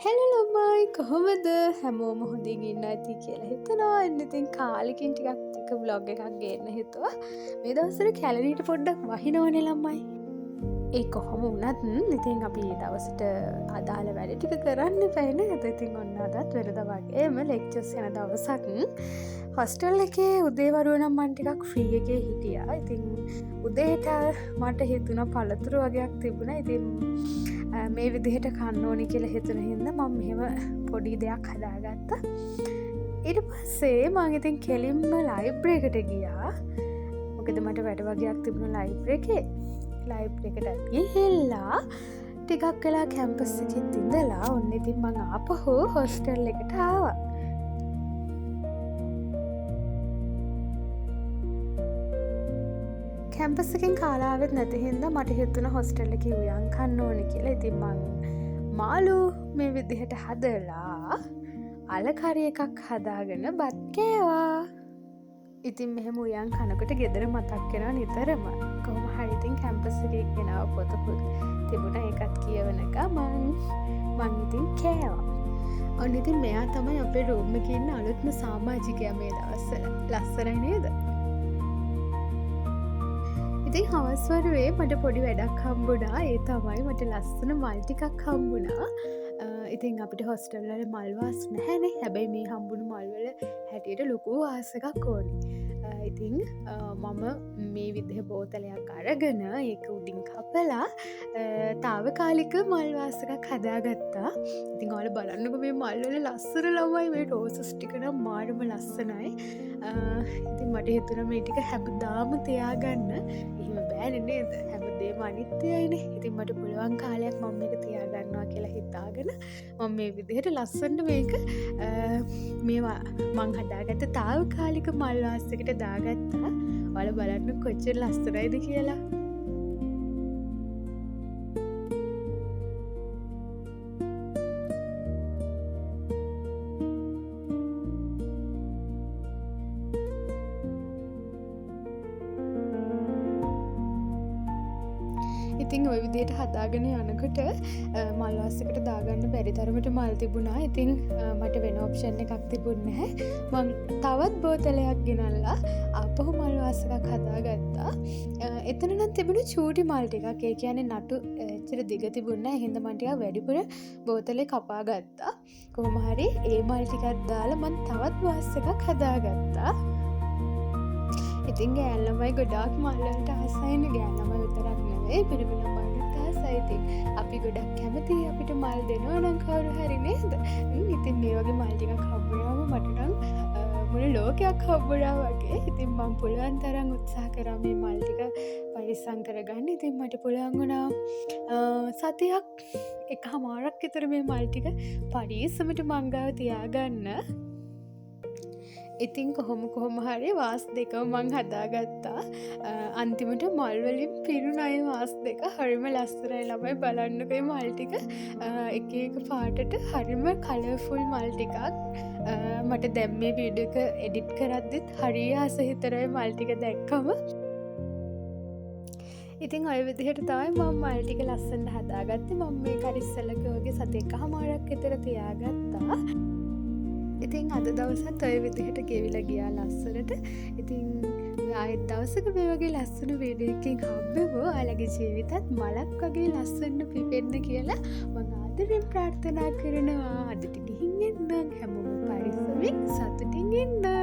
Hello ළමයි කොහොමද හැමෝම හොඳින් ඉන්න ඇති කියලා හිතනවා. ඉතින් කාලෙකින් ටිකක් එක බ්ලොග් එකක් ගේන්න හිතුවා. මේ දවස්වල කැලරිට පොඩ්ඩක් වහිනවනේ ළමයි. ඒ කොහොම වුණත් ඉතින් අපි දවසට අදාළ වැඩ ටික කරන්න පැන ඇත. ඉතින් ඔන්න අදත් වෙනද වගේම ලෙක්චර්ස් යන දවසක් හොස්ටල් එකේ උදේවරුව නම් මන් ටිකක් ෆ්‍රී එකේ හිටියා. ඉතින් උදේට මට හිතුණ පළතුරු වගේක් තිබුණා. ඉතින් මේ විදිහට කන්න ඕනි කියලා හිතුන හින්දා මම මෙහෙම පොඩි දෙයක් හදාගත්තා. ඊට පස්සේ මම ඉතින් කෙලින්ම ලයිබ්‍රරි එකට ගියා. මොකද මට වැඩ වගේක් තිබුණා ලයිබ්‍රරි එකේ. ලයිබ්‍රරි එකට ගිහිල්ලා ටිකක් වෙලා කැම්පස් එකේ ඉඳලා ඔන්න ඉතින් මම ආපහු හොස්ටල් එකට ආවා. කැම්පස් එකෙන් කාලාවෙත් නැති හින්දා මට හිතුණා හොස්ටල් එකේ උයන් කන්න ඕනේ කියලා. ඉතින් මං මාළු මේ විදිහට හදලා අල කරි එකක් හදාගෙන බත් කෑවා. ඉතින් මෙහෙම උයන් කනකොට ගෙදර මතක් වෙනවා නිතරම. කොහොම හරි ඉතින් කැම්පස් එකේ ගෙනාව පොතකුත් තිබුණා. ඒකත් කියවන ගමන් මං ඉතින් කෑවා. ඔන්න ඉතින් මෙයා තමයි අපේ රූම් එකේ ඉන්න අලුත්ම සමාජිකයා මේ දවස්වල. ලස්සනයි නේද? ඉතින් හවස්වරුවේ මට පොඩි වැඩක් හම්බුණා. ඒ තමයි මට ලස්සන මල් ටිකක් හම්බුණා. ඉතින් අපිට හොස්ටල් වල මල් වාස් නැහැනේ. හැබැයි මේ හම්බුණු මල් වල හැටියට ලොකු වාස් එකක් ඕනේ. ඉතින් මම මේ විදිහ බෝතලයක් අරගෙන ඒක උඩින් කපලා තාවකාලික මල් වාස් එකක් හදාගත්තා. ඉතින් ඔයාලා බලන්නකෝ මේ මල් වල ලස්සන ළමයි. මේ රෝසස් ටික නම් මාරම ලස්සනයි. ඉතින් මට හිතුණා මේ ටික හැමදාම තියාගන්න. එහෙම බෑනේ නේද? හැමදේම අනිත්‍යයිනේ. ඉතින් මට පුළුවන් කාලයක් මම මේක තියාගන්නවා කියලා හිතාගෙන මම මේ විදිහට ලස්සනට මේක මේවා මං හදාගත්ත තාවකාලික මල් වාස් එකට දාගත්තා. ඔයාලා බලන්න කොච්චර ලස්සනයිද කියලා. ඉතින් ඔය විදිහට හදාගෙන යනකොට මල් වාස් එකට දාගන්න බැරි තරමට මල් තිබුණා. ඉතින් මට වෙන ඔප්ෂන් එකක් තිබුණේ නැහැ. මං තවත් බෝතලයක් ගෙනල්ලා ආපහු මල් වාස් එකක් හදාගත්තා. එතන නම් තිබුණේ චූටි මල් ටිකක්. ඒ කියන්නේ නටු එච්චර දිග තිබුණේ නැහැ. එහෙනම් මම ටිකක් වැඩිපුර බෝතලේ කපා ගත්තා. කොහොම හරි ඒ මල් ටිකක් දාලා මං තවත් වාස් එකක් හදාගත්තා. ඉතින් ගෑන් ළමයි ගොඩාක් මල් වලට ආසයිනේ. ගෑන් ළමයි විතරක් නෙවෙයි පිරිමි ළමයින්ට ආසයි. ඉතින් අපි ගොඩක් කැමතියි අපිට මල් දෙනවා නම් කවුරු හරි නේද? ඉතින් මේ වගේ මල් ටිකක් හම්බුනාම මට නම් මුළු ලෝකයක් හම්බුනා වගේ. ඉතින් මම පුළුවන් තරම් උත්සාහ කරා මේ මල් ටික පරිස්සම් කරගන්න. ඉතින් මට පුළුවන් වුණා සතියක් එකමාරක් විතර මේ මල් ටික පරිස්සමට මං ගාව තියාගන්න. ඉතින් කොහොම හරි වාස් දෙකම මං හදාගත්තා. අන්තිමට මල් වලින් පිරුණයි වාස් දෙක. හරිම ලස්සනයි ළමයි. බලන්නකෝ මේ මල් ටික එක එක පාටට හරිම කලර්ෆුල් මල් ටිකක්. මට දැන් මේ වීඩියෝ එක එඩිට් කරද්දිත් හරිය ආස හිතරයි මල් ටික දැක්කම. ඉතින් ඔය විදිහට තමයි මම මල් ටික ලස්සනට හදාගත්තේ. මම මේක ඉස්සෙල්ලා වගේ සති එකමාරක් විතර තියාගත්තා. ඉතින් අද දවසත් ඔය විදිහට ගෙවිලා ගියා ලස්සනට. ඉතින් ආයෙත් දවසක මේ වගේ ලස්සන වීඩියෝ එකකින් හම්බෙමු. ඔයාලගේ ජීවිතත් මලක් වගේ ලස්සනට පිපෙන්න කියලා මම ආදරෙන් ප්‍රාර්ථනා කරනවා. අදට ගිහින් එන්නම්. හැමෝම පරිස්සමෙන් සතුටින් ඉන්න.